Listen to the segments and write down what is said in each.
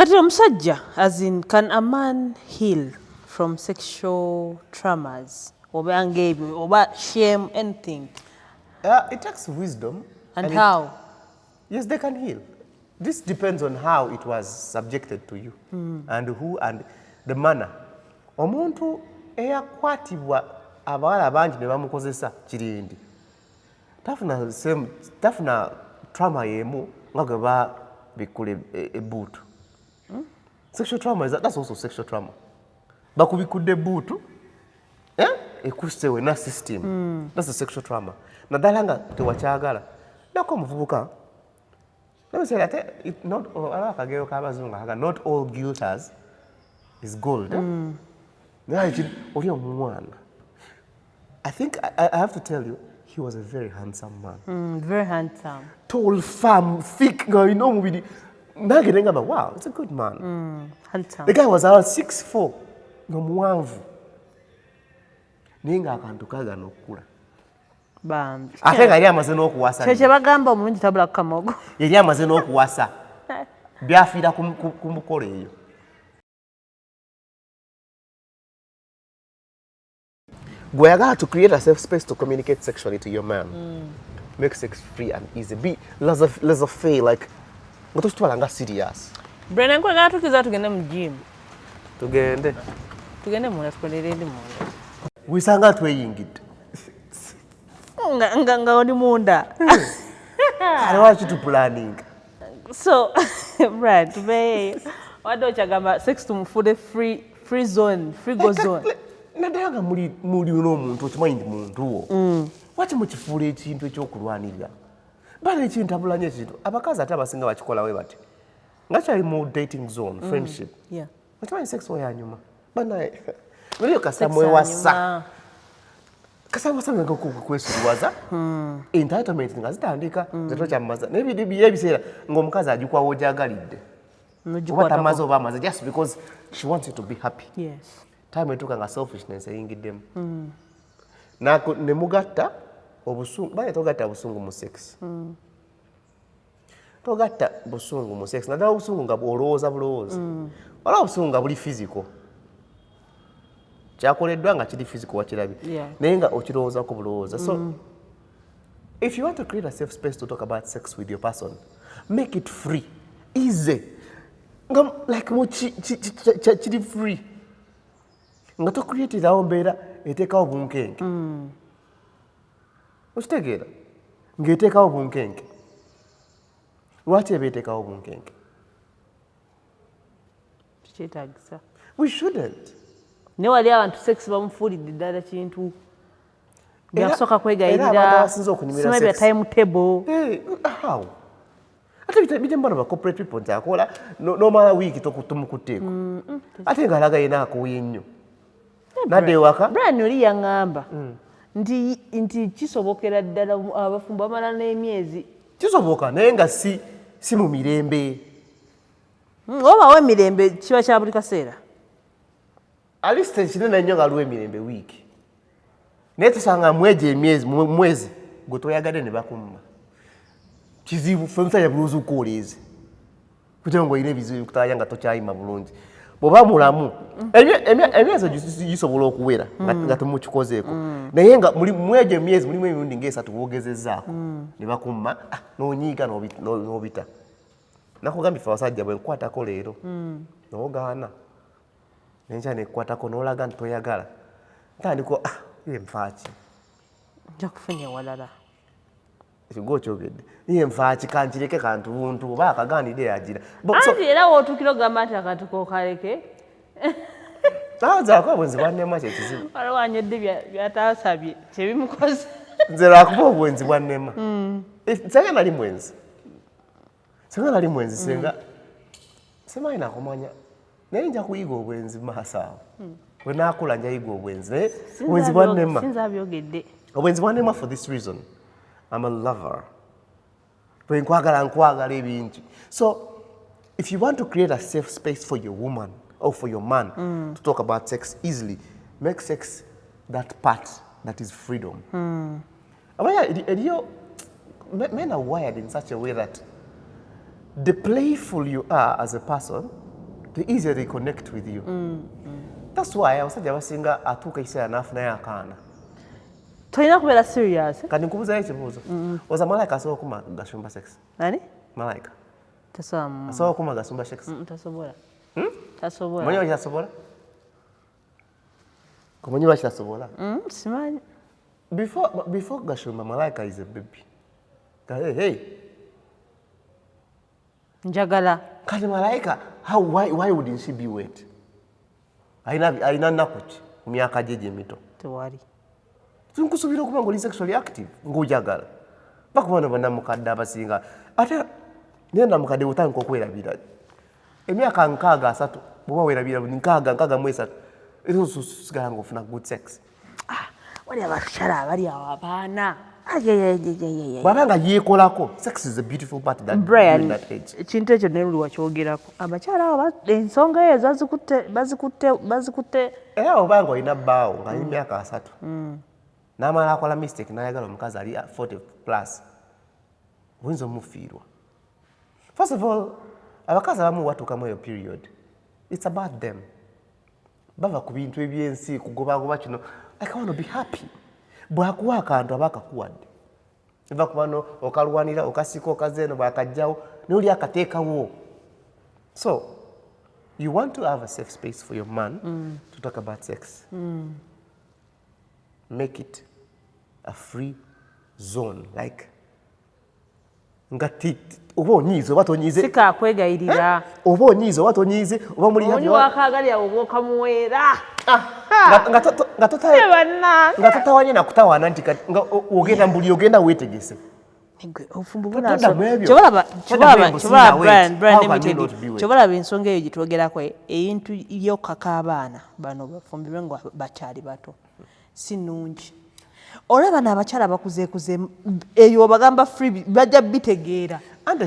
Kati omusajja, as in, can a man heal from sexual traumas? Oba ngebyo, oba shame, anything? It takes wisdom. And how? Yes, they can heal. This depends on how it was subjected to you and who and the manner. Omuntu eyakwatibwa abawala bangi ne bamukozesa kirindi. Tafuna trauma yemu nga gwe babikula ebbuutu. Sexual trauma, that's also sexual trauma. Bakubikudde ebbuutu, ekusse wena system. That's a sexual trauma. Naddala nga tewakyagala. Nako omuvubuka, let me say that not all guilters is gold. I think I have to tell you, he was a very handsome man. Very handsome. Tall, firm, thick, you know, wow, it's a good man. Handsome. The guy was around 6'4". Ninga akantu kaga nokula. Bambi. Ate nga yali amaze n'okuwasa. Kye bagamba omulungi tabula ku kamogo. Yali amaze n'okuwasa. Byafiira ku mukolo eyo. Gwe yagala to create a safe space to communicate sexually to your man. Make sex free and easy. Be less of fail, like nga tositwala nga serious. Bryan nkwagala tukiza tugende mu gym. Tugende. Tugende munda tukolere ndi munda. Wisanga tweyingidde. Nga oli munda. I want you to planning. So, Bryan, tube wadde okyagamba sex tumufude free zone, free go zone. Naddala nga muli n'omuntu okimanyi nti muntu wo. Waki mukifuula ekintu ekyokulwanirira? Bale ekintabula nnyo ekintu. Abakazi ate abasinga bakikola we bati. Nga kyali mu dating zone, friendship. Yeah. Okimanyi sex oyanyuma. Banaye. Noliyo kasamwewasa. Kasamwewasa nga kwesiriwaza. Entitlement nga zitandika. Zetokyamaza. N'ebiseera ng'omukazi agikwawo ogyagalidde. Oba tamaze oba amaze just because she wants you to be happy. Yes. Time etuuka nga selfishness eyingiddemu. Ne mugatta obusungu. Bale togatta busungu mu sex. Togatta busungu mu sex. Naddala obusungu nga olowooza bulowoozi. Wala obusungu nga buli physical. Kyakoleddwa nga kiri physical wakirabye. Naye nga okirowoozaako bulowooza. So, if you want to create a safe space to talk about sex with your person, make it free, easy. Like kiri free. Nga tocreatirawo mbeera eteekawo bunkenke. Okitegeera? Ng'eteekawo bunkenke. Lwaki eba eteekawo bunkenke? Kikyetaagisa. We shouldn't. Ne wali abantu sex bamufuulidde ddala kintu byakusooka kwegayirira. Era abantu abasinze okunyumira sex. Timetable. How? Ate bijja mbona ba corporate people nti akola n'omala wiiki tomukutteeko. Ate ng'alaga yena akooye nnyo. Nadde ewaka. Bryan oli yaŋŋamba nti kisobokera ddala abafumbo bamala n'emyezi. Kisoboka naye nga si mu mirembe. Obawo emirembe kiba kya buli kaseera. At least kinene nnyo nga aliwo emirembe wiiki. Naye tusanga mwezi gwe toyagadde ne bakumma. Kizibu ffe omusajja bulowooza okwoleeze. Kutya ng'olina ebizibu ebikutaaya nga tokyayima bulungi. Bw'oba mulamu emyezi gisobola okuwera nga temukikozeeko. Naye nga mwegyo emyezi mulimu emirundi ng'esatu boogezezzaako ne bakumma n'onyiiga n'obita. Nakugambye ffe abasajja bwe nkwatako leero n'ogaana. Nenkya nekkwatako n'olaga nti toyagala. Ntandiko ye nfaaki. Nja kufunya walala. Ekyo okyogedde. Ye nfaaki kankireke kantubuntu oba akagaanidde yagira. Anti era wootuukira ogamba nti akatuko kaleke. Zaako obwenzi bwannema kyekizibu. Waliwo anywedde byataasabye kyebimukoze. Nze lwakuba obwenzi bwannema. Senga nali mwenzi. Senga simanyi nakumanya. Naye nja kuyiga obwenzi mu maaso awo. Bwe naakula nja yiga obwenzi. Naye obwenzi bwannema. Sinza byogedde. Obwenzi bwannema for this reason. I'm a lover. Bwe nkwagala ebintu. So, if you want to create a safe space for your woman or for your man to talk about sex easily, make sex that part that is freedom. Men are wired in such a way that the playful you are as a person the easier they connect with you. That's why abasajja abasinga atuuka ekiseera n'afunayo akaana. Tolina kubeera serious. Kati nkubuuzayo ekibuuzo. Oza malayika asobola okuma gasumba sex? Ani? Malayika. Tasobola. Asobola okuma gasumba sex? Tasobola. Tasobola. Omanyi lwaki tasobola? Omanyi lwaki tasobola? Simanyi. Before gashumba, malayika is a baby. Hey. Njagala. Kati malayika, why wouldn't she be wet? Alina nnaku ki mu myaka gye emito? Tewali. Nkusuubira okuba ng'oli sexually active ng'ojagala. Bakuba bano bannamukadde abasinga. Ate naye namukadde bw'otandika okwerabira. Emyaka 63 bw'oba weerabira buli 63 era osigala ng'ofuna good sex. Wali abakyala abali awo abaana. Bw'abanga yeekolako, sex is a beautiful part that Bryan, that age. ekintu ekyo ne luli wakyogerako. Abakyala abo ensonga eyo bazikutte. Era obanga olina bbaawo nga ali myaka 3 n'amala akola mistake n'ayagala omukazi ali 40 plus, oyinza omufiirwa. First of all, abakazi abamu watuukamu eyo period, it's about them. Bava ku bintu ebyensi kugobagoba kino. I want to be happy. Bw'akuwa akantu aba akakuwadde. Eva ku bano okalwanira okasika okazeeno bw'akajjawo n'oli akateekawo. So, you want to have a safe space for your man to talk about sex. Make it a free zone. Like, ngati oba onyiize oba tonyiize. Sikakwegayirira. Oba onyiize oba tonyiize oba muli Onyi wakagalya oba okamuweera. nga totawanye nakutawaana nti nga ogenda mbuli ogenda weetegese. Kyobalaba ensonga eyo gyetwogerako ebintu by'okukaka abaana bano bafumbirwe nga bakyali bato si nnungi. Olaba n'abakyala bakuzeekuze eyo bagamba free bajja bitegeera.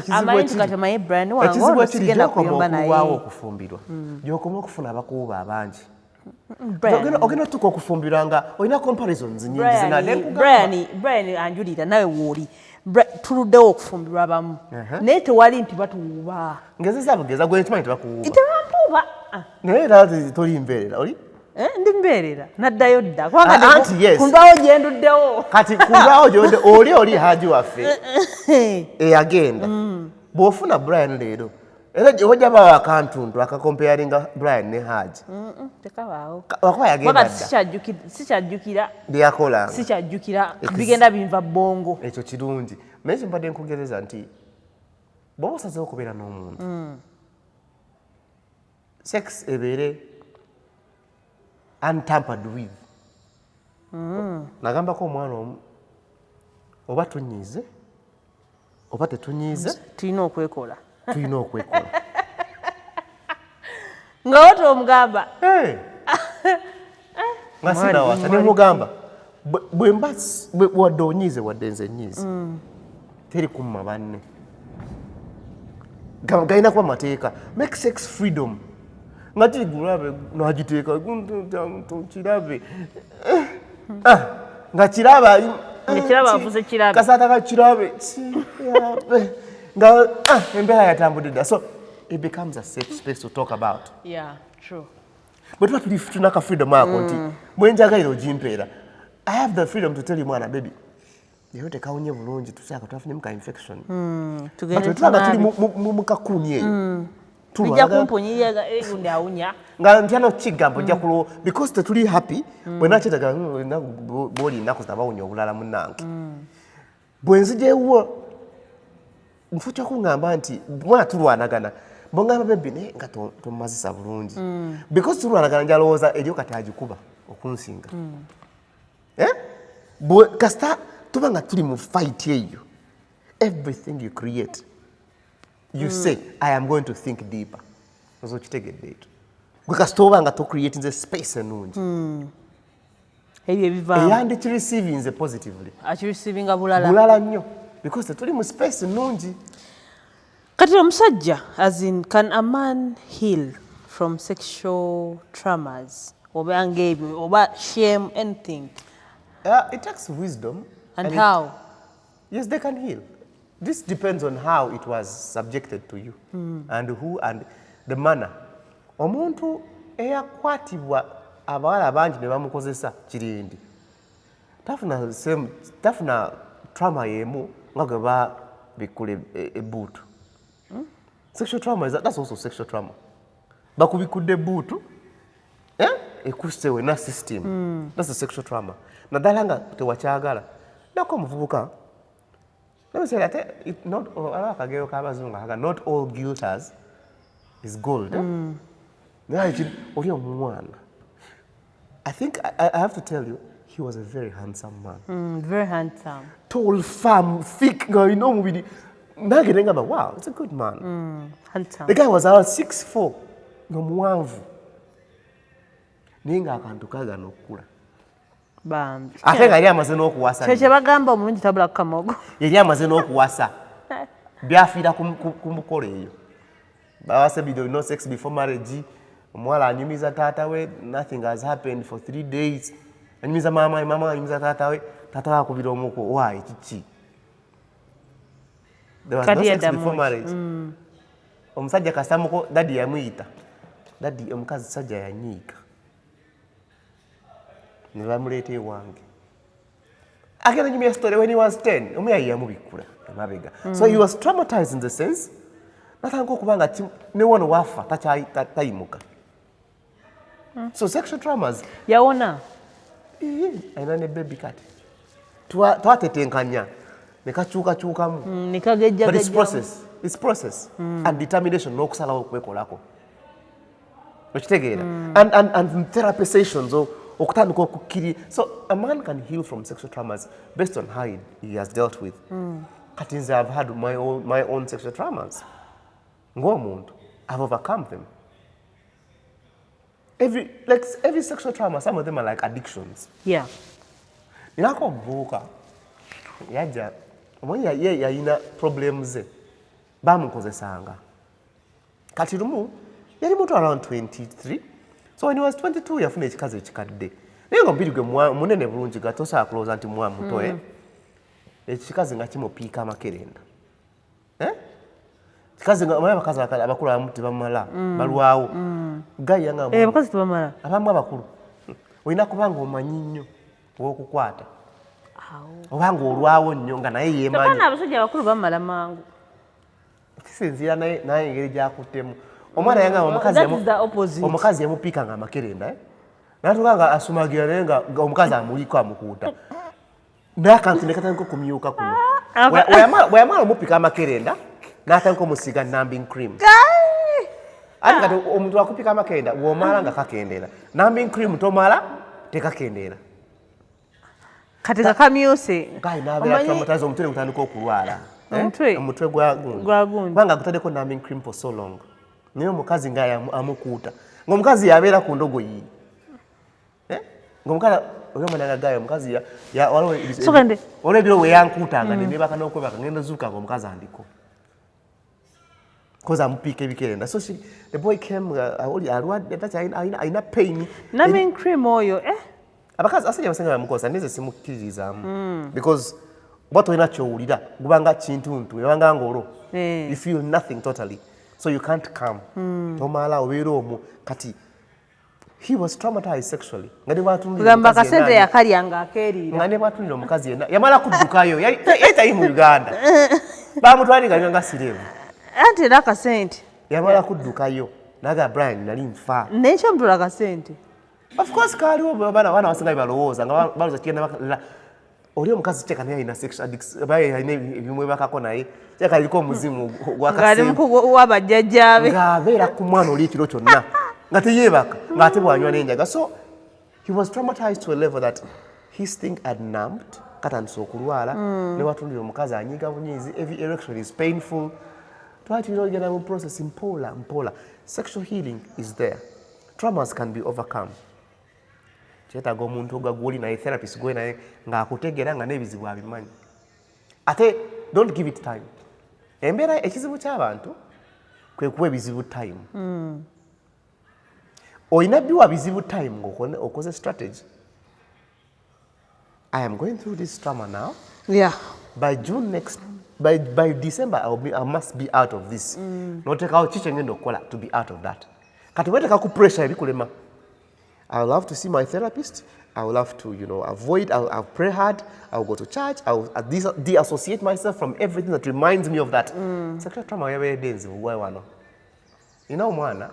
Amayinti kati amaye Bryan wange ono sigenda kuyomba naye. Okufumbirwa gy'okoma okufuna abakuuba abangi. Ogenda otuuka okufumbirwa nga olina comparisons nyingi. Bryan anjulira nawe wooli. Tuluddewo okufumbirwa abamu naye tewali nti batuwuuba. Ngezeza bugeza gwe nkimanyi tebakuwuuba. Tebampuuba. Naye era toli mbeerera oli? Ndi mbeerera naddayo dda. Kumbaawo gye nduddewo. Kati kumbaawo gy'odde oli Haji waffe eyagenda. Bw'ofuna Bryan leero era ojja bawo akantuntu akakompeyaringa Bryan ne Haji. Tekabaawo. Wakuba yagenda dda. Sikyajjukira. Byeyakolanga. Sikyajjukira. Bigenda binva bbongo. Ekyo kirungi. Naye kyempadde nkugereza nti bw'oba osazeewo okubeera n'omuntu, sex ebeere untampered with. Nagambako omwana omu oba tunyiize oba tetunyiize tulina okwekola. Nga woto omugamba nga sinawasa ne mugamba wadde onyiize wadde nze nyiize teri kumma banne. Galina kuba mateeka. Make sex freedom. Nga kigulabe n'agiteeka kirabe nga kirabe afuze kirabe kasaata ka kirabe nga embeera yatambudde dda. So it becomes a safe space to talk about. Yeah, true. Bwe tuba tulina ka freedom ako nti bwe njagalira ogimpeera, I have the freedom to tell you mwana baby leero tekawunye bulungi tusaaka twafunyemu ka infection. Tubanga tuli mu kakuni eyo bijja kumponyereza egundi awunya nga ntyana okigambo ojja kulo because tetuli happy bwena kyetaga bwoli nnaku zabawunya obulala munnange bwe nzijewo nfuuka kuŋŋamba nti mwana tulwanagana bongamba bebbi naye nga tomazisa bulungi because tulwanagana njalowooza eryo kati agikuba okunsinga kasita tuba nga tuli mu fight eyo everything you create you say, I am going to think deeper. So kitegedde ekyo. Gwe kasita oba nga to-creatinze space ennungi. Ebyo ebivaamu. Eyandi kireceiving positively. Akireceiving bulala. Bulala nnyo. Because tetuli mu space ennungi. Kati omusajja, as in, can a man heal from sexual traumas? Oba ng'ebyo, oba shame, anything? It takes wisdom. And how? Yes, they can heal. This depends on how it was subjected to you and who and the manner omuntu eyakwatibwa abawala bangi ne bamukozesa kirindi tafuna trauma yemu nga gwe babikkula ebbuutu. Sexual trauma that's also sexual trauma. Bakubikudde ebbuutu ekusse wena system. That's a sexual trauma. Naddala nga tewakyagala nako omuvubuka akagero k'abazungu akaga not all guilters is gold. Oli omwana. I think I have to tell you, he was a very handsome man. Very handsome. Tall, firm, thick, you know, wow, it's a good man. Handsome. The guy was around 6'4", nomuwanvu. Ninga akantu kaga nokula. Bambi. Ate nga yali amaze n'okuwasa. Kye bagamba omulungi tabula kamogo. Yali amaze n'okuwasa. Byafiira ku mukolo eyo. Bawase bido no sex before marriage. Omuwala anyumiza taata we, nothing has happened for 3 days. Anyumiza mama anyumiza taata we, taata we akubira omuko, why, kiki? There was no sex before marriage. Omusajja kasamuko, daddy yamuyita. Daddy omukazi sajja yanyiika. Ne bamuleeta ewange. Again, give me a story when he was 10. Omuyayi yamubikula emabega. So he was traumatized in the sense, natanga okubanga ne wano wafa tayimuka. So sexual traumas. Yawona. Aina ne baby cat. Twatetenkanya. Nekakyukakyukamu. Nekagejja. But it's process. It's process. And determination n'okusalawo okwekolako. Okitegeera. And therapy sessions okutandika okukkiri. So a man can heal from sexual traumas based on how he has dealt with. Kati nze I've had my own sexual traumas. Ng'omuntu, I've overcome them. Every sexual trauma, some of them are like addictions. Yeah. Ninako omuvubuka yajja omanye yalina problems ze bamukozesanga. Kati lumu yali muto around 23. So when he was 22 yafuna ekikazi ekikadde. Naye nga omubiri gwe munene bulungi gatosobola kulowooza nti mwana muto ekikazi nga kimupiika amakerenda. Kikazi nga abakazi abakulu abamu tebamala balwawo. Gaya nga abakazi tebamala. Abamu abakulu. Olina kubanga omanyi nnyo okukwata. Obanga olwawo nnyo nga naye yeemanyi. Tekana abasajja abakulu bamala mangu. Kisinziira naye engeri gyakuttemu. Omwana yanga omukazi yamupiika nga amakerenda. Natuuka nga asumagira naye nga omukazi amuliko amukuuta. Naye akantu ne katandika okumyuka kuno. Bwe yamala omupiika amakerenda n'atandika omusiiga numbing cream. Ate kati omuntu akupiika amakerenda w'omala nga kakendera. Numbing cream tomala tekakendeera. Kati kakamyuse. Gayi n'abeera traumatize omutwe gutandika okulwala. Omutwe gwa gundi. Kubanga gutaddeko numbing cream for so long. Naye omukazi nga amukuuta. Ng'omukazi yabeera ku ndogoyi. Ng'omukazi oyomanaga gayo omukazi olw'ebiro we yankuutanga ne neebaka n'okwebaka ngenda zuuka ng'omukazi andiko. Because amupiika ebikerenda. So the boy came alwadde alina pain. Numbing cream oyo abakazi asajja basinga bamukozesa neze simukkiririzaamu. Because oba tolina kyowulira gubanga kintuntu ebanga ng'olwo. You feel nothing totally. So you can't come. Tomala obeera omwo kati. He was traumatized sexually. Gamba kasente yakalya nga akeerira. Nga ne bwatulira omukazi yenna yamala kuddukayo yali mu Uganda. Bamutwalira nga sirevu. Anti era akasente. Yamala kuddukayo. Naga Bryan nali nfa. N'ekyo mutula akasente. Of course kaaliwo baana basinga balowooza nga balowooza kigenda oli omukazi kyeka naye alina sexual addiction alina ebimwebakako naye kyeka aliko omuzimu wabajjajjaabe ng'abeera ku mwana oli ekiro kyonna nga teyeebaka ng'ate bw'anywa n'enjaga. So he was traumatized to a level that his thing had numbed katandise okulwala ne watulira omukazi anyiga bunyiizi. Every erection is painful. Twatira ogenda mu process mpola. Sexual healing is there. Traumas can be overcome. Kyetaaga omuntu gw'oli naye therapist gwe naye ng'akutegeera nga n'ebizibu abimanyi. Ate don't give it time. Embeera ekizibu ky'abantu kwe kuwa ebizibu time. Olina biwa bizibu time ng'okoze strategy. I am going through this trauma now. Yeah. By December I must be out of this. Notekawo kiki ngenda okukola to be out of that. kati weteka ku pressure ebikulema. I will have to see my therapist. I will have to, avoid. I'll pray hard. I'll go to church. I'll de-associate myself from everything that reminds me of that. Sexual trauma yabaye denzi bugwayi wano. Ina omwana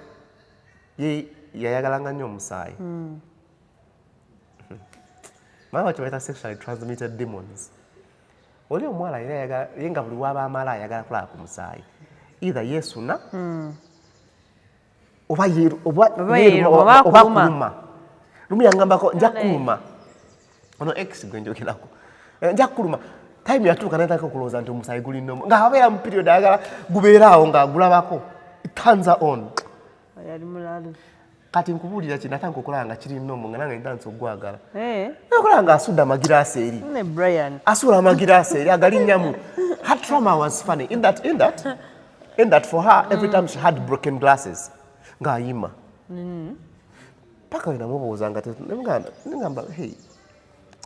yayagalanga nnyo omusaayi. Mama wakibayita sexually transmitted demons. Oli omwala yenga buli waba amala ayagala kulaba ku musaayi. Either yesuna oba kuluma. Lumi yangambako nja kuluma. Ono ex gwenjogerako. Nja kuluma. Time yatuuka n'etandika okulowooza nti omusaayi guli nnomo. Nga abeera mu period ayagala gubeeraawo ng'agulabako. It turns her on. Kati nkubuulira kino atandika okulaba nga kiri nnomo nga nange ndansi ogwagala. Okulaba nga asudde amagiraasi eri. Bryan. Asula amagiraasi eri agalinnyamu. Her trauma was funny. In that for her, every time she had broken glasses, ng'ayima. Paka wena mubuuza nga ngamba, hey,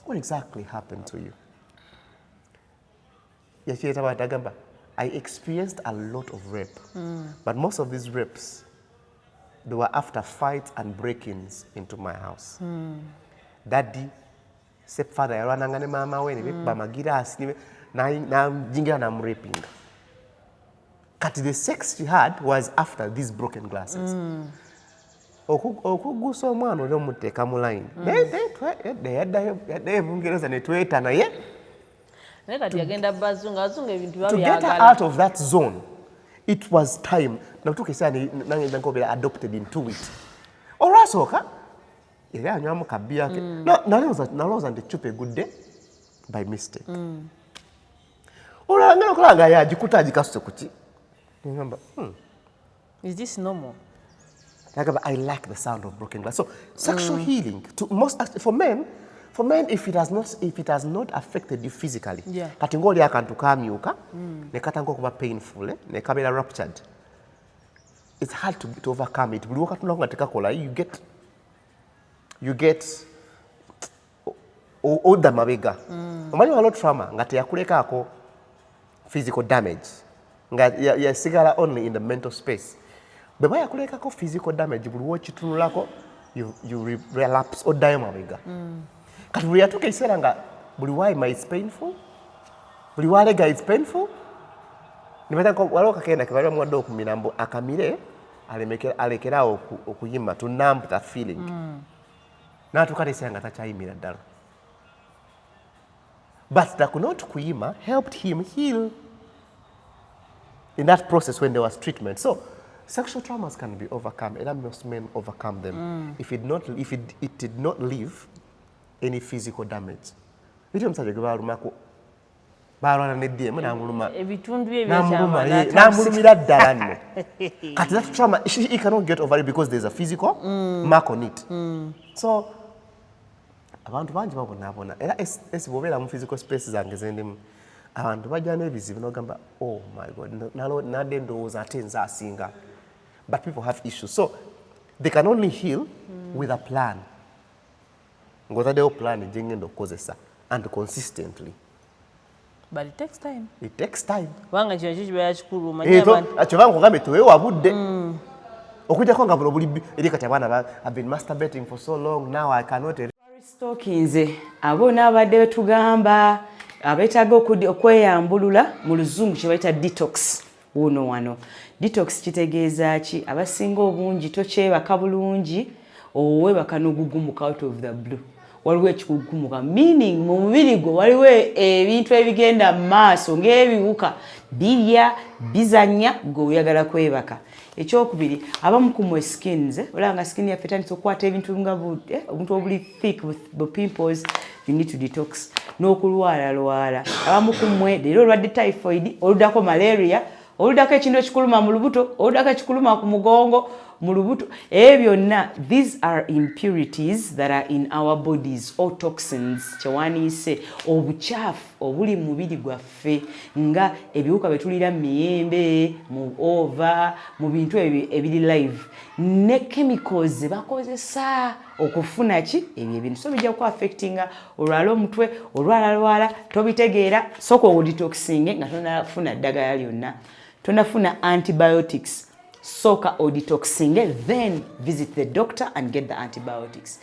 what exactly happened to you? Yakiyeta batagamba, I experienced a lot of rape, but most of these rapes, they were after fights and break-ins into my house. Daddy, stepfather, yarwananga ne mama we ne bekuba amagiraasi n'ajingira n'amuraping. Kati the sex she had was after these broken glasses. Okugusa omwana oli omuteeka mu line. Yaddayo Bungereza ne tweta naye. Naye kati yagenda bazunga ebintu To get her out of that zone, it was time. Natuuka esaana nange nkobeera adopted into it. Olwasooka era anywamu kabbi yake. Nalowooza nti ecupa egudde by mistake. Olwangana okulaba nga yagikuta agikasuse ku ki. Ngamba, Is this normal? I like the sound of broken glass. So sexual healing for men, if it has not affected you physically, kati ngoli akantu kamyuka, ne katanga okuba painful, ne kabeera ruptured. It's hard to overcome it. Buli wakati nga tekakola, you get odda mabega. Omanyi waliwo trauma nga teyakulekaako physical damage. Nga yasigala only in the mental space. Bwe yakulekako physical damage buli wokitunulako you relapse oddayo mabega. Kati buli yatuuka ekiseera nga buli waayima is painful, buli walega is painful, waliwo kakenda ke bali bamuwadde okumira mbu akamire alekeraawo okuyima to numb that feeling. N'atuuka n'ekiseera nga takyayimira ddala. But that could not kuyima helped him heal in that process when there was treatment. So sexual traumas can be overcome, and most men overcome them if it did not leave any physical damage. Video msajja gwe balumako balwana ne DM n'amuluma ebitundu ebyakyama n'amulumira ddala nno. Kati that trauma he cannot get over it because there's a physical mark on it. So abantu bangi babonaabona era esi bw'obeera mu physical space zange zendimu abantu bajja n'ebizibu n'ogamba oh my god nadde ndowooza ate nze asinga. But people have issues. So they can only heal with a plan. Ng'otaddewo plan gye ngenda okukozesa and consistently. But it takes time. It takes time. Wanga kino kibeera kikulu kyova nkugambye teweewabudde. Okujjako nga buno buli eri kati abaana have been masturbating for so long now I cannot. Stokinze abo n'abadde betugamba abeetaaga okweyambulula mu luzungu kye bayita detox. Uno wano detox kitegeeza ki? Abasinga obungi tokyebaka bulungi owebaka n'ogugumuka out of the blue. Waliwo ekikugumuka meaning mu mubiri gwo waliwo ebintu ebigenda mu maaso ng'ebiwuka birya bizanya gwe oyagala kwebaka. Ekyokubiri abamu ku mwe skins olanga skin yaffe etandise okukwata ebintu nga obuntu obuli thick with the pimples, you need to detox n'okulwala. Abamu ku mwe leero olwadde typhoid, oluddako malaria, oluddako ekintu ekikuluma mu lubuto, oluddako ekikuluma ku mugongo mu lubuto. Byonna these are impurities that are in our bodies or toxins kyewaniise obukyafu obuli mu mubiri gwaffe nga ebiwuka betulira mu miyembe, mu ova, mu bintu ebiri live ne chemicals bakozesa okufuna ki ebyo ebintu. So bijja ku affectinga olwala omutwe olwala tobitegeera soko odetoxing nga tonafuna ddagala lyonna, tonafuna antibiotics. sooka odetoxinge, then visit the doctor and get the antibiotics.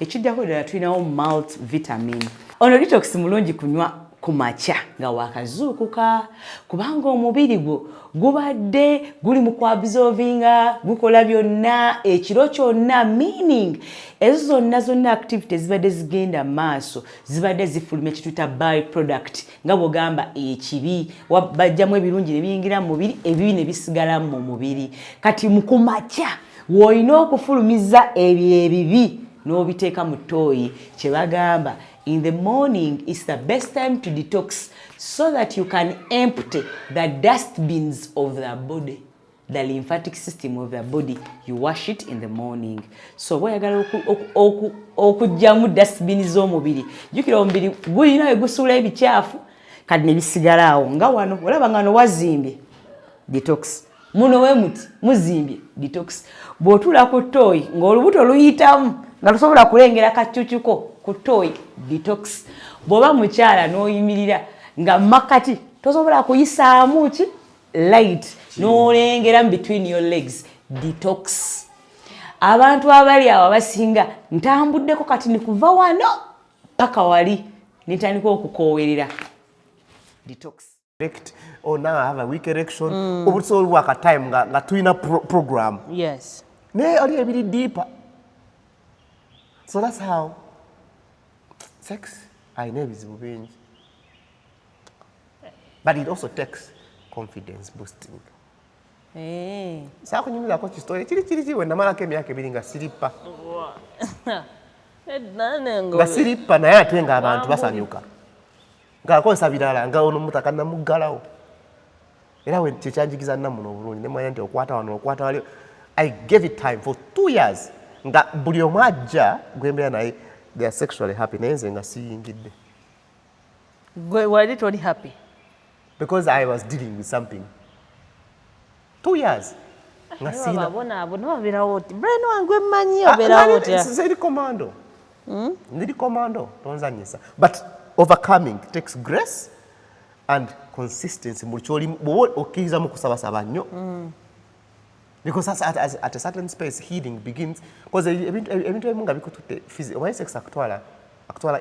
Ekiddako ddala tulinawo multivitamin. Ono detox mulungi kunywa ku makya nga wakazuukuka, kubanga omubiri gwo gubadde guli mu kuabsorvinga, gukola byonna ekiro kyonna, meaning ezo zonna activities zibadde zigenda maaso zibadde zifulumya ekituta by product nga bw'ogamba ekibi bajjamu ebirungi ne biyingira mu mubiri, ebibi ne bisigala mu mubiri. Kati mu kumakya w'olina okufulumiza ebyo ebibi n'obiteeka mu ttooyi. Kye bagamba in the morning is the best time to detox so that you can empty the dustbins of the body, the lymphatic system of the body. You wash it in the morning. So wayagala okujjamu dustbins z'omubiri, jjukira omubiri gulina egusuula ebikyafu kati ne bisigalaawo. Nga wano olaba nga wano wazimbye, detox. Muno we muti muzimbye, detox. Bw'otuula ku ttooyi ng'olubuto luyitamu nga lusobola kulengera kacucuko ku ttooyi, detox. Bw'oba mukyala n'oyimirira nga makati tosobola kuyisaamu ki light n'olengera between your legs, detox. Abantu abali awo abasinga ntambuddeko kati ni kuva wano paka wali nitandika okukoowerera, detox. Or now I have a weak erection. Also work at time nga tulina program. Yes. Ne ali ebiri deeper. So that's how sex I know is bingi. But it also takes confidence boosting. Sasa kunyumira ko story chiri wenda mara ke myaka ebiri nga siripa. Nga siripa naye ate nga abantu basanyuka. Nga akozesa birala nga ono mutaka namuggalawo. Era we kyekyanjigiza namuno obulungi ne mwanya nti okwata wali. I gave it time for 2 years. Nga buli omu ajja gwembeera naye they are sexually happy naye nze nga siyingidde. Were they totally happy? Because I was dealing with something. 2 years. Nga sina. Abona babirawo oti. Bryan wange mmanyi oberawo oti. Nzeri commando. Nzeri commando tonzanyisa. But overcoming takes grace and consistency. Mucholi okiza mu kusabasaba nnyo. Because at a certain space healing begins. Because ebintu ebimu nga bikututte when sex actually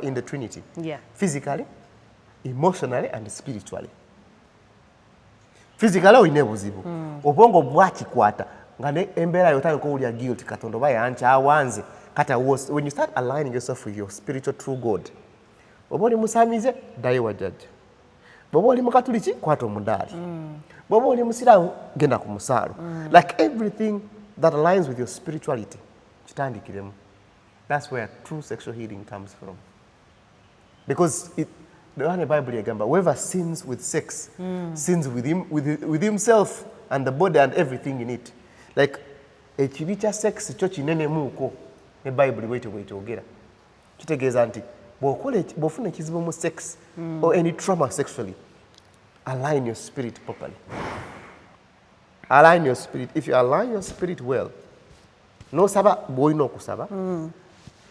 in the Trinity. Yeah. Physically, emotionally and spiritually. Physically oyina ebuzibu. Obwongo bwakikwata nga ne embeera yotandika okuwulira guilt Katonda oba yankyawanze. Kata when you start aligning yourself with your spiritual true God, oba oli musamize ddayo wa jjajja. Bw'oba oli mukatuliki kwata omudaali. Bw'oba oli musiraamu genda ku musaalo. Like everything that aligns with your spirituality kitandikiremu. That's where true sexual healing comes from. Because the one Bible yagamba, whoever sins with sex sins with himself and the body and everything in it. Like ekibi kya sex kyo kinenemuuko ne Bible bwetogera. Kitegeeza nti bw'ofuna ekizibu mu sex or any trauma sexually, align your spirit properly. Align your spirit. If you align your spirit well, no saba bw'olina okusaba,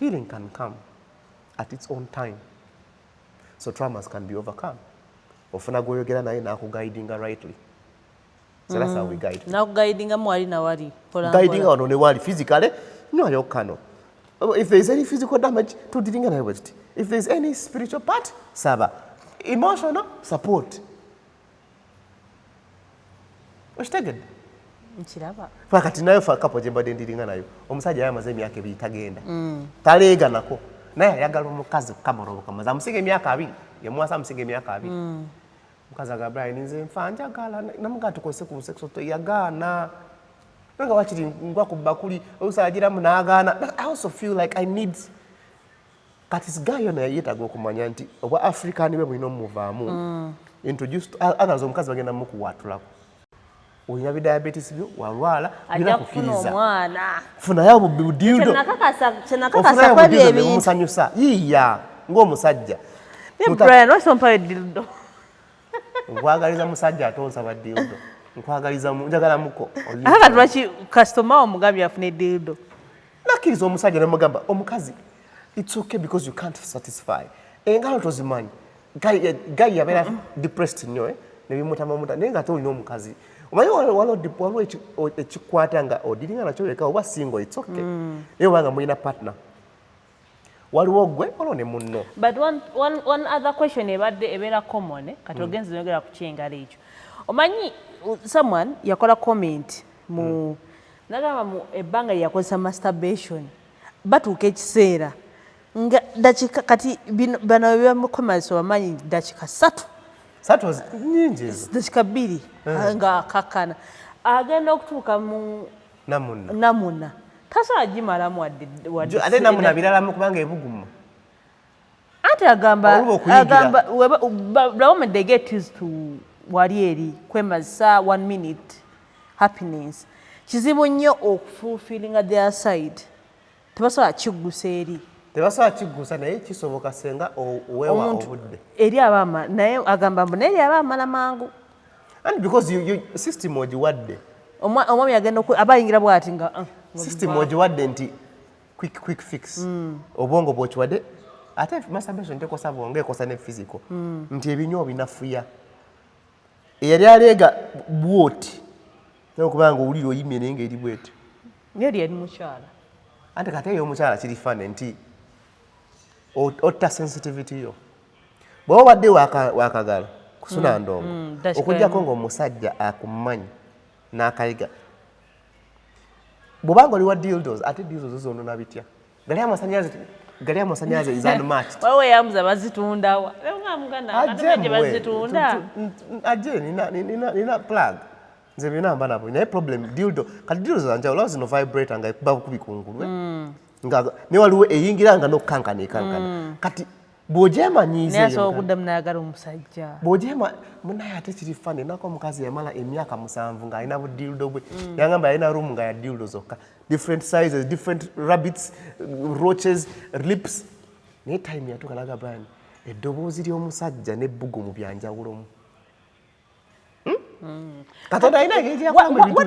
healing can come at its own time. So traumas can be overcome. Ofuna goyogera naye nakuguidinga rightly. So that's how we guide. Nakuguidinga mwali na wali. Guiding ono ne wali physically, no yokano. If there is any physical damage, to didinga naye wati. If there is any spiritual part, saba. Emotional support. Oshitegedde? Nkiraba. Fakati nayo fakapo gye mbadde ndiringa nayo. Omusajja yamaze emyaka ebiri tagenda. Taleega nako. Naye ayagala omukazi kamoroboka. Maze amusiga emyaka 2. Yamuwasa amusiga emyaka 2. Mukazi aga Bryan nze nfa njagala namuga tukozese ku sex yagaana. Nanga wakiri ngwa ku bakuli osagiramu n'agaana. I also feel like I need kati sigayo naye yetaga okumanya nti oba Africa niwe bulina omuvaamu. Introduced others omukazi bagenda mu kuwatulako. Olina diabetes byo walwala bila kufiriza omwana funa yabo dildo chenakakasa kwa bye ebintu musanyusa yiya ng'omusajja Bryan osompa dildo nkwagaliza musajja atonsa ba dildo nkwagaliza njagala muko aka twachi customer omugambye afune dildo nakiriza omusajja namugamba omukazi it's okay because you can't satisfy engalo tozimanyi guy yabera depressed nnyo ne bimutama nenga tolina omukazi omanyi waliwo ekikwata nga odiringa nakyo leka oba single it's okay naye obanga mulina partner waliwo gwe olwo ne munno. But one other question ebadde ebeera common kati ogenze yogera ku kyengalo ekyo omanyi someone yakola comment mu nagamba mu ebbanga yakozesa masturbation batuuka ekiseera nga dakika kati bano byamukomaliso bamanyi dakika 3 nyingi dakika 2 nga kakana agenda okutuuka mu namuna tasagimalamu wadde ate namuna biralamu kubanga ebuguma ate agamba the moment they get used to wali eri kwemazisa 1 minute happiness kizibu nnyo okufulfillinga their side tebasobola kiggusa eri tebasobola kiggusa naye kisoboka senga oweewa obudde eri abaama naye agamba mbu naye abaamala mangu and because you system ogiwadde omwami agenda abayingira bwati nga system ogiwadde nti quick fix obwongo bwokiwadde ate masturbation tekosa bwongo ekosa ne physical nti ebinywa binafuya eyali aleega bwoti nokubanga owulira oyimye naye ngaeri bweti neri yali mukyala ate kate ey'omukyala kiri fane nti otta sensitivity yo bw'oba obadde wakagala kusuna ndongo okugjako ng'omusajja akumanyi n'akayiga bw'obanga oli wa dildos ate dildos zonona bitya gali amasanyalaze is unmatched wawe yamuza bazitundawa ate bazitunda aje nina plug nze bina mba nabo naye problem dildo kati dildo zanjawulo zino vibrator nga ekuba bukubi kungulwe nga ne waliwo eyingira nga nokukankana kati bw'ogyemanyiize naye asobola okuddamu nayagala omusajja bw'ogyema munaye ate kiri fane nako omukazi yamala emyaka 7 ng'alina budildo bwe yagamba alina room nga ya dildo zokka different sizes different rabbits roaches lips naye time yatuuka naga Bryan eddoboozi ly'omusajja n'ebbugumu byanjawulomu What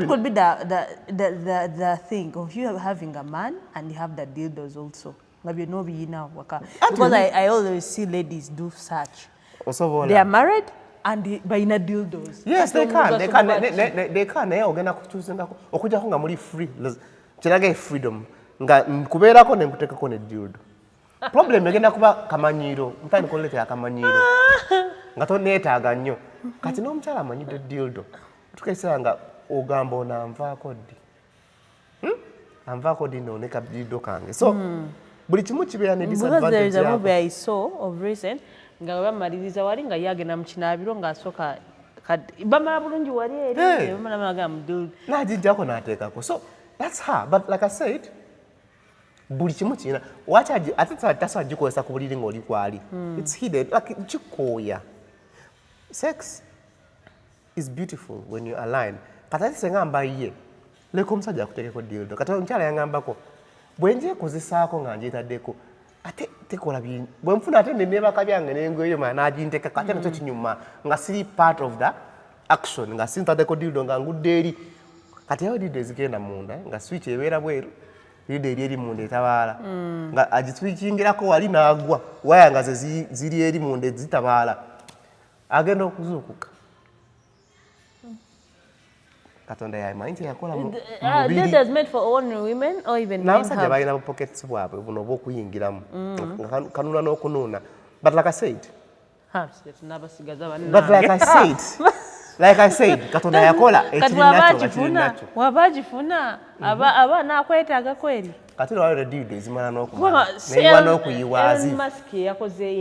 could be the thing of you having a man and you have the dildos also? Maybe no be now because I always see ladies do such. They are married and by na dildos. Yes, they can. They can. Naye ogenda kukyusingako okujjako nga muli free. Kiraga freedom. Nga nkubeerako ne nkuteekako ne dildo. Problem egenda kuba kamanyiiro. Mutandika oleetera akamanyiiro. Nga toneetaaga nnyo. Kati n'omukyala amanyidde dildo tukaisira nga ogamba onanvaako ddi anvaako ddi nooneka dildo kange so buli kimu kibeera ne disadvantage there is a movie I saw of recent nga bamaliriza wali nga yagenda mu kinaabiro ng'asooka bamala bulungi wali eri bamala mu dildo n'agijjako n'ateekako so that's her but like I said buli kimu kirina waki ate tasobola gikozesa ku buliri ng'oli kwali it's hidden like kikooya. Sex is beautiful when you align. Kata senga mbaye leko omusajja akuteekeko dildo kata omukyala yangambako bwe njekozesaako nga njeetaddeko ate tekola bwe nfuna ate neneebaka byange n'engoyo ma n'aginteekako ate nakyo kinyuma nga siri part of the action nga sintaddeko dildo nga ngudde eri kati yawo dildo ezigenda munda nga switch ebeera bweru dildo eri eri munda etabaala nga agiswikingirako wali n'agwa waya nga ze ziri eri munda zitabaala agenda okuzuukuka katonda yamanyi nti yakola dildos made for only women or even men n'abasajja balina pockets bwabwe buno obw'okuyingiramu kanuna n'okunuuna but like I said katonda yakola ekirinakyo wabagifuna aba nakwetaaga kweri kati lwaliro dildo ezimala n'okumala neyiwa n'okuyiwaazi maski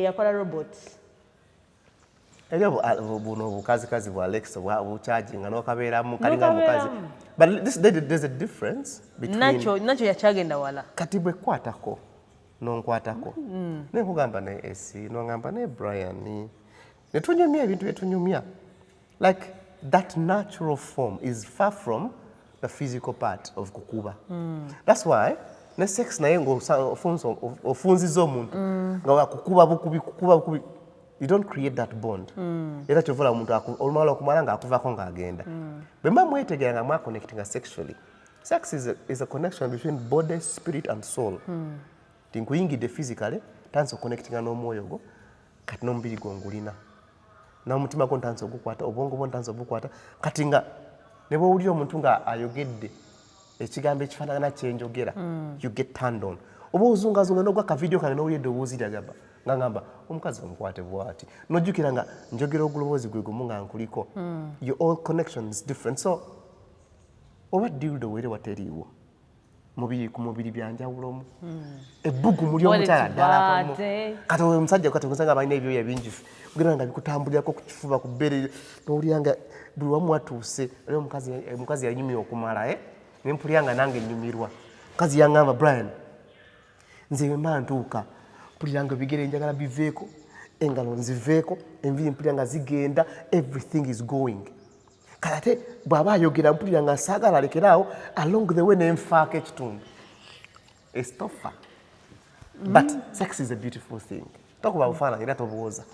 yakola robots Elio buno bukazikazi bwa Alexa bucharging n'okabeeramu kalinga mukazi but there's a difference between nacho yakyagenda wala kati bwe kwatako n'onkwatako ne nkugamba ne S n'ongamba ne Bryan ne tunyumya ebintu byetunyumya like that natural form is far from the physical part of kukuba that's why ne sex naye ng'ofunziza omuntu nga wakukuba bukubi you don't create that bond. Era kyovula omuntu olumala okumala ng'akuvaako ng'agenda. Bwe mba mwetegera nga mwaconnectinga sexually. Sex is a connection between body, spirit and soul. Tinkuyingidde physically, tanso connectinga n'omwoyo gwo, kati n'omubiri gwo ngulina. N'omutima gwo ntanso ogukwata, obwongo bwo ntanso obukwata, kati nga ne bw'owulira omuntu nga ayogedde ekigambo ekifaanagana kyenjogera you get turned on oba ozungazunga n'ogwa akavidiyo kange n'owulidde obuuziragamba nga ngamba omukazi bamukwate bw'ati n'ojjukira nga njogera ogulowoozi gwe gumu nga nkuliko your all connection is different so oba dildo were wateriiwo mubiri ku mubiri byanjawulomu ebbugumu ly'omukyala ddala kati omusajja katongoza nga balina ebyoya bingi ogenda nga bikutambulirako ku kifuba ku bbere n'owulira nga buli wamu watuuse ali omukazi yanyumya okumala ne mpulira nga nange nnyumirwa mukazi yaŋŋamba Bryan nze wemba ntuuka mpulira nga ebigere njagala biveeko engalo nziveeko enviri mpulira nga zigenda everything is going kale ate bw'aba ayogera mpulira nga saagala alekeraawo along the way nenfaako ekitundu estofa but sex is a beautiful thing tokuba bufaananyi era tobuwoza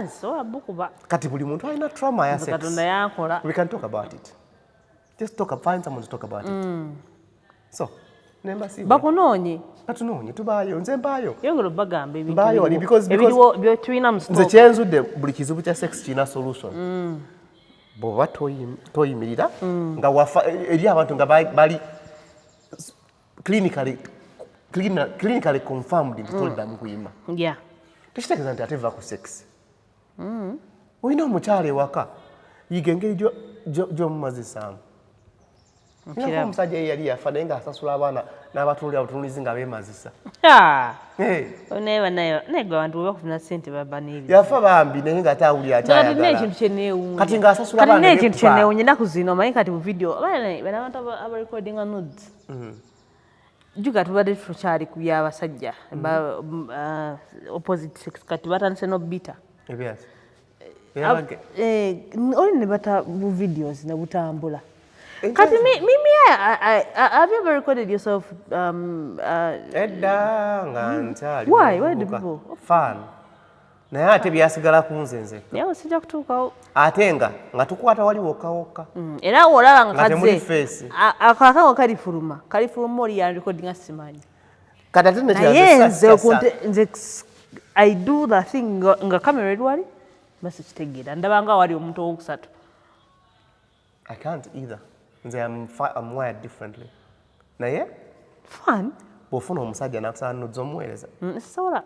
nsobola bukuba kati buli muntu alina trauma ya sex Katonda yankola we can talk about it just find someone to talk about it so bakunoonye batunoonye tubaayo nze mbaayo yongera bagamba ebintu tulina mu nze kyenzudde buli kizibu kya sex kirina solution bw'oba toyimirira nga wafa eri abantu nga bali clinically confirmed nti toliddamu kuyima tekitegeeza nti ate va ku sex olina omukyala ewaka yiga engeri gy'omumazisaamu Nako omusajja yali yafa naye ng'asasula abaana n'abatunuulira butunuulizi nga beemazisa. Oneeba naye gwe abantu bwe bakufuna ssente baba n'ebyo. Yafa bambi naye ng'ate awulira akyayagala. Kati n'ekintu kye neewuunya. Kati ng'asasula abaana kati n'ekintu kye neewuunya ennaku zino omanyi kati mu video bano abantu abarecordinga nudes. Juga tubadde tukyali ku by'abasajja opposite sex kati batandise n'obbita. Ebyasi. Oli ne bata bu videos ne butambula. Kati mimi have you ever recorded yourself Edda ngantali. Why do people? Fun. Naye ate byasigala ku nze nze. Naye sijja kutuukawo. Ate nga tukwata wali wokka. Era olaba nga kaze. Akakawo kalifuluma oli ya recording asimanyi. Kati ate naye nze I do the thing nga camera edwali basi kitegeera ndabanga wali omuntu owokusatu. I can't either. I'm wired differently. Naye? Fun. Bw'ofuna omusajja n'akusaba nudes omuweereza. Sisobola.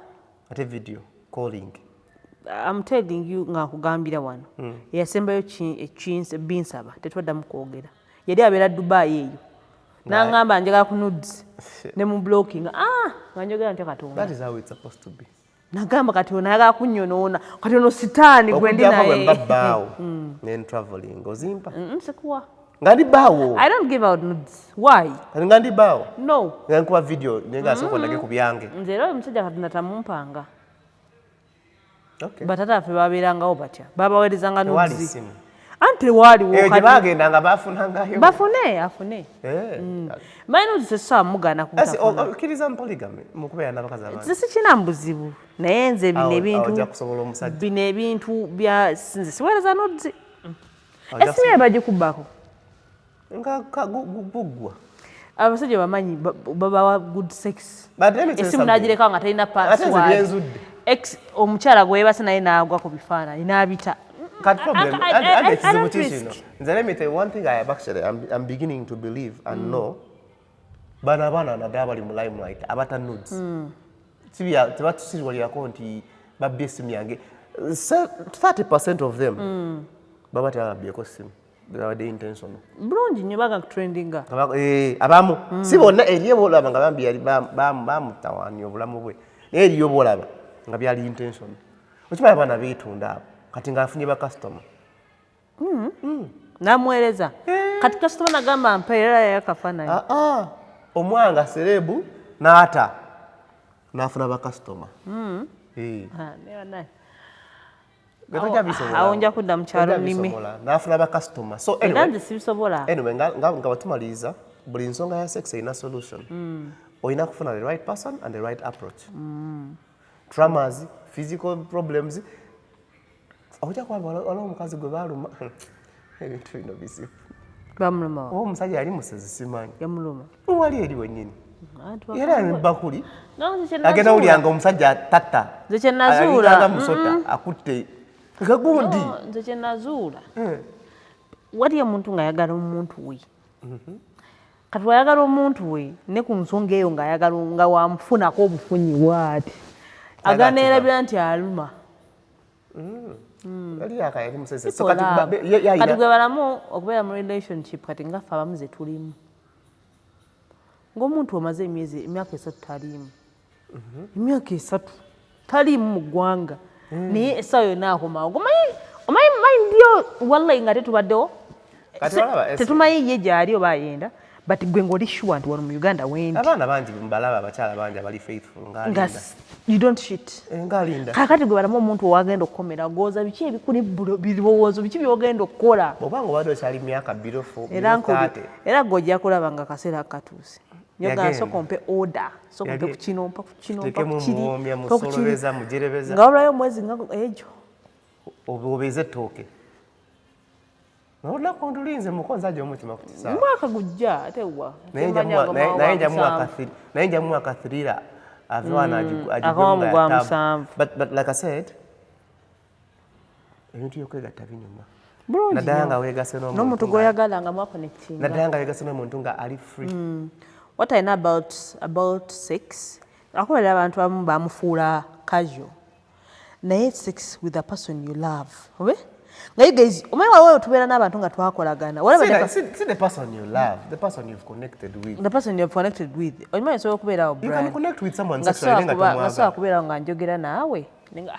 Ate video calling. I'm telling you nga nkugambira wano. Yasembayo binsaba tetwaddamu kwogera. Yali abeera Dubai eyo. N'angamba njagala ku nudes ne mu blocking. Nga njogera ntya Katonda. That is how it's supposed to be. Nagamba kati ono ayagala kunnyonoona kati ono sitaani gwe ndi naye. Okugyako bwe mbabbaawo ne traveling ozimpa. Nsekuwa. Nga ndi bbaawo. I don't give out nudes. Why? Kati nga ndi bbaawo. No. Nga nkuba video naye nga asooka ondage ku byange. Nze era omusajja Katonda tamumpanga. Okay. Batata ffe babeerangawo batya. Babaweerezanga nudes. Tewali simu. Anti waaliwo kati. Gye bagendanga baafunangayo. Afune. Mine nudes essaawa mugaana kumutafuna. Okkiriza mu polygamy mu kubeera n'abakazi abangi. Nze sikina mbuzibu. Naye nze bino ebintu. Ojja kusobola omusajja. Bino ebintu bya nze siweereza nudes. Esimu yabagikubbako. Nga guggwa. Abasajja bamanyi babawa good sex. Esimu n'agireka nga talina password. Omukyala gwe yeebase naye n'agwa ku bifaananyi n'abita. Let me tell you one thing I'm beginning to believe and know. Bano abaana naddala bali mu limelight abata nudes. Tebatusirwalirako nti babbye essimu yange. 30% of them baba tebababyeko ssimu. Babadde intentional. Bulungi nnyo baga trendinga. Abamu si bonna eriyo boolaba nga bambi yali bamutawaanya obulamu bwe. Naye eriyo boolaba nga byali intentional. Okimanyi abaana beetunda abo kati ng'afunye ba customer. N'amuweereza. Kati customer nagamba mpeera yakafaananyi. Omwanga serebu n'ata n'afuna ba customer. Awo nja kudda mu kyalo nnime. N'afuna ba customer. So anyway, nga batumaliza buli nsonga ya sex erina solution. Olina kufuna the right person and the right approach. Traumas, physical problems. Ojja kwamba waliwo omukazi gwe baaluma. Ebintu bino bizibu. Bamuluma. Oba omusajja yali musezi simanyi. Yamuluma. Wali eri wennyini. Era nebakuli. Agenda wulyanga omusajja tatta. Nze kye nazuula. Musota akutte. Gagundi. Nze kye nazuula. waliyo omuntu ng'ayagala omuntu we kati wayagala omuntu we ne ku nsonga eyo ng'ayagala nga wamufunako obufunyi bw'ati aganeerabira nti aluma kati gwe balamu okubeera mu relationship kati ngaffe abamu ze tulimu ng'omuntu omaze emyaka 3 taliimu emyaka 3 taliimu mu ggwanga naye essaawa yonna akomawo omanyi ndio wallahi nga tetubaddewo tetumanyi ye gyali oba ayenda but gwe ng'oli sure nti wano mu Uganda wendi abaana bangi mbalaba abakyala bangi abali faithful nga you don't shit ngalinda kakati gwe balamu omuntu owagenda okukomera gooza biki ebikuli birowoozo biki byogenda okukola obanga obadde okyali myaka 30 era gojja kulaba nga akaseera katuuse nyoga sokompe order sokompe kukino mpa kukino mpa kukiri nga wabulayo omwezi nga ejo obeze ettooke olunaku ndulinze mukonza gye omutima kutisaa mwaka gujja ate wa naye njamu mwaka 3 avewana but like I said ebintu byokwegatta binyuma naddala nga weegase n'omuntu gw'oyagala nga mwakonectinga naddala nga weegase n'omuntu nga ali free what I know about sex akubalira abantu abamu bamufuula casual naye sex with a person you love obe nga you guys omanyi waliwo tubeera n'abantu nga twakolagana see the person you love the person you've connected with omanyi osobola okubeerawo you can connect with someone sexually nga sobola kubeerawo nga njogera naawe nga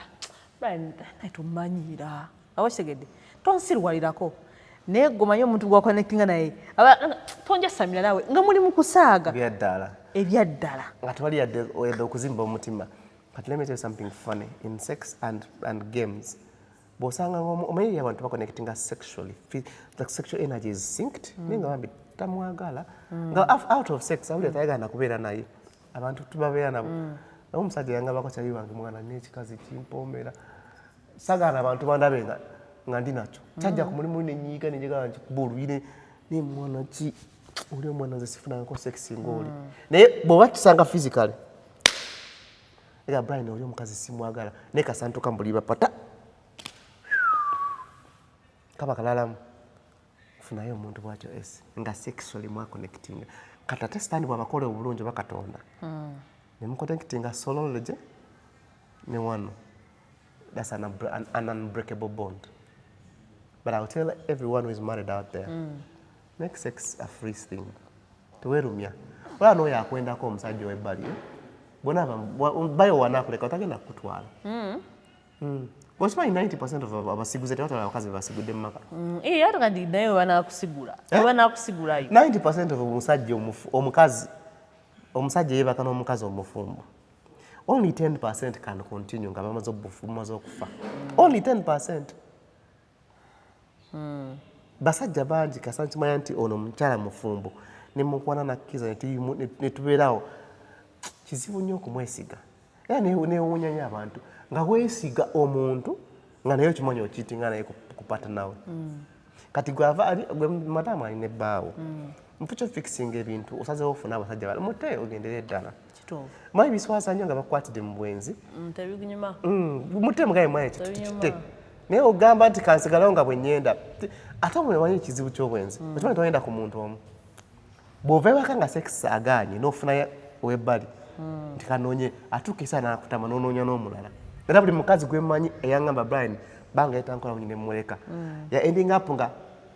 Bryan tumanyira awo kitegedde tonsirwalirako naye gomanyi omuntu gwakonectinga naye tonjasamira naawe nga muli mu kusaaga ebyaddala nga tewali yadde okuzimba omutima. But let me tell you something funny. In sex and games, bosanga omanyi abantu connecting us sexually. The sexual energy is synced. Ninga bambi tamwagala. Nga out of sex, awuli atayagana kubeera naye. Abantu tubabeera nabo. Omusajja yanga bakokyali wange mwana n'ekikazi kimpomera. Sagana abantu bandabe nga ndi nakyo. Kyajja ku mulimu n'enyiga n'enjagala nkikuba oluyire ne mwana ki oli omwana nze sifunangako sex ng'oli. Naye bw'oba tusanga physically ega Bryan oli omukazi simwagala ne kasantuka mbuliba pata kaba kalalamu funayo omuntu bwatyo nga sexually mwa connecting kata testani bw'abakola obulungi bakatonda ne mu connecting solology ne wano that's an unbreakable bond. But I'll tell everyone who is married out there, make sex a free thing. Tuwerumya wala no yakwendako omusajja w'ebbali bona bayo wanakuleka otagenda kutwala Bosimanyi 90% of abasiguze tewatwala abakazi bebasigudde mu maka. Ate kandi naye banakusigula. Banakusigulayo. 90% of omusajja yeebaka n'omukazi omufumbo. Only 10% can continue nga bamaze okufa. Only 10%. Basajja bangi kasankimanyi nti ono mukyala mufumbo ne mukwana nakkiza ne tubeerawo kizibu nnyo okumwesiga. Era neewuunya nnyo abantu nga weesiga omuntu nga naye okimanyi okiitinga naye kupata nawe. Kati gwe madamu alina ebbaawo mpukyo fixing ebintu osazeewo ofuna abasajja bala mute ogendere ddala. Manyi biswasa nnyo nga bakwatidde mu bwenzi. Mute mugaye mwaye kitute. Naye ogamba nti kansigalawo nga bwe nnyenda ate omwemanyi ekizibu ky'obwenzi okimanyi toyenda ku muntu omu bw'ova ewaka nga sex agaanye n'ofuna ow'ebbali nti kanoonye atuuka esaa n'akutama n'onoonya n'omulala. Era buli mukazi gwe mmanyi eyangamba Bryan banga yetankola bunyine mmuleka ya ending up nga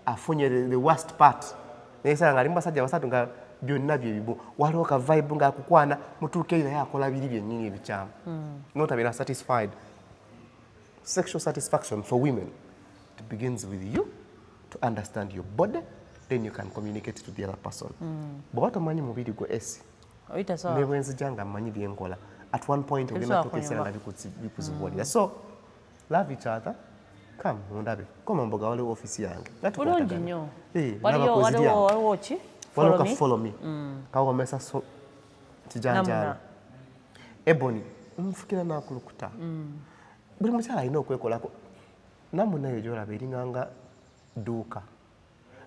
afunye the worst part naye saa nga ali mu basajja basatu nga byonna bye bibu waliwo ka vibe nga akukwana mutuuke naye akola biri byennyini ebikyamu n'otabeera satisfied. Sexual satisfaction for women, it begins with you to understand your body, then you can communicate to the other person. Bw'oba tomanyi mubiri gwe esi ne bwe nzija nga mmanyi bye nkola at one point ogenda tuuka ekiseera nga bikuzibuwalira. So love each other. Come ondabe koma mboga waliwo ofisi yange bulungi nnyo waliwo ki follow me kawomesa kijanjalo Ebony mfukira nakulukuta buli mukyala alina okwekolako namunayo gyolaba eringanga dduuka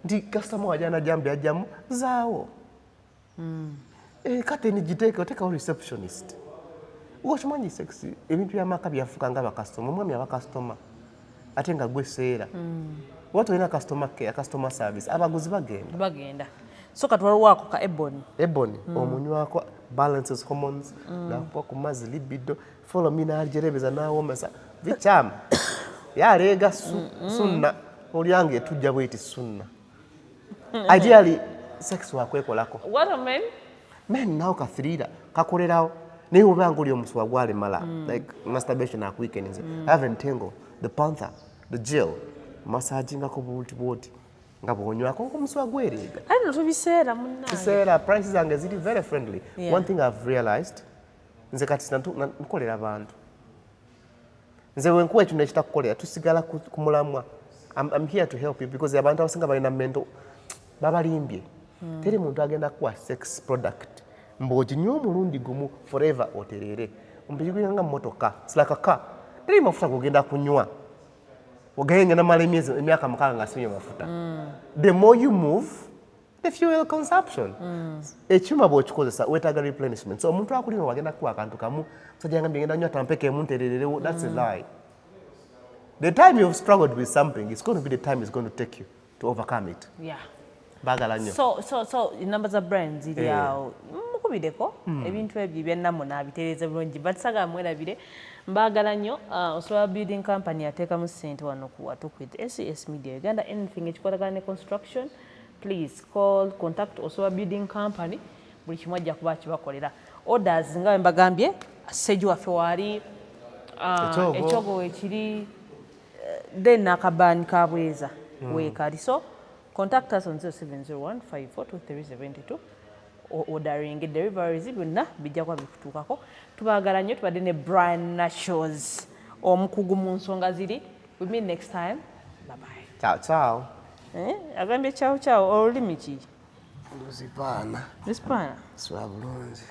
nti kasitama wajana jambi ajjamu zaawo kate nigiteeke otekawo receptionist okimanyi sexy ebintu byamaka byafuuka nga bakasitoma omwami abakasitoma ate nga gwe seera What we customer care, customer service, abaguzi bagenda. So katwalwako ka Ebony, omunywako balances hormones, nakuwa ku mazzi libido, follow me n'alijerebeza n'awomesa. Bichama. Yalega sunna. Olyange tujja bweti sunna. Ideally, sex wakwekolako. What a man? Men now kathirira, kakolerawo. Naye obanga oli omuswa gwale mala, like masturbation ak weekends. Have entangle, the panther, the gel, massaging ako bwoti. Nga bwonywako omuswa gwerega. I don't know biseera munange. Biseera prices zange ziri very friendly. Yeah. One thing I've realized, nze kati nkolera abantu. Nze wenkuwa ekintu ekitakukolera tusigala ku mulamwa. I'm here to help you because abantu abasinga balina mental babalimbye. Teri muntu agenda kuwa sex product. Mboginywa omulundi gumu forever oterere. Ompigiranga motoka. It's like a car. Teri mafuta kugenda kunywa. Ogenge na mala emyaka 6 nga sinywa mafuta. The more you move, the fuel consumption. Ekyuma bw'okikozesa wetaaga replenishment. So omuntu akulima wagenda kuwa akantu kamu sajanga ngenda nywa tampeke emunterere. That's a lie. The time you've struggled with something, it's going to be the time it's going to take you to overcome it. Yeah. Bagala nnyo. So numbers of brands ziri awo. Mukubireko ebintu ebyo byennamu nabitereeza bulungi batisaga mwerabire mbagala nnyo osobola building company ateekamu ssente wano kuwatu with SES Media Uganda anything ekikolagana ne construction please contact osobola building company buli kimu ajja kuba kibakolera orders nga bwe mbagambye sseju waffe waali ekyogo wekiri then akabani kabweza weekali so contact us on 0701 542372 ordering deliveries byonna bijja kuba bikutuukako tubaagala nnyo tubadde ne Bryan Nachos omukugu mu nsonga ziri we meet next time bye bye ciao agambye ciao olulimi ki Luzipaana Luzipaana swa bulungi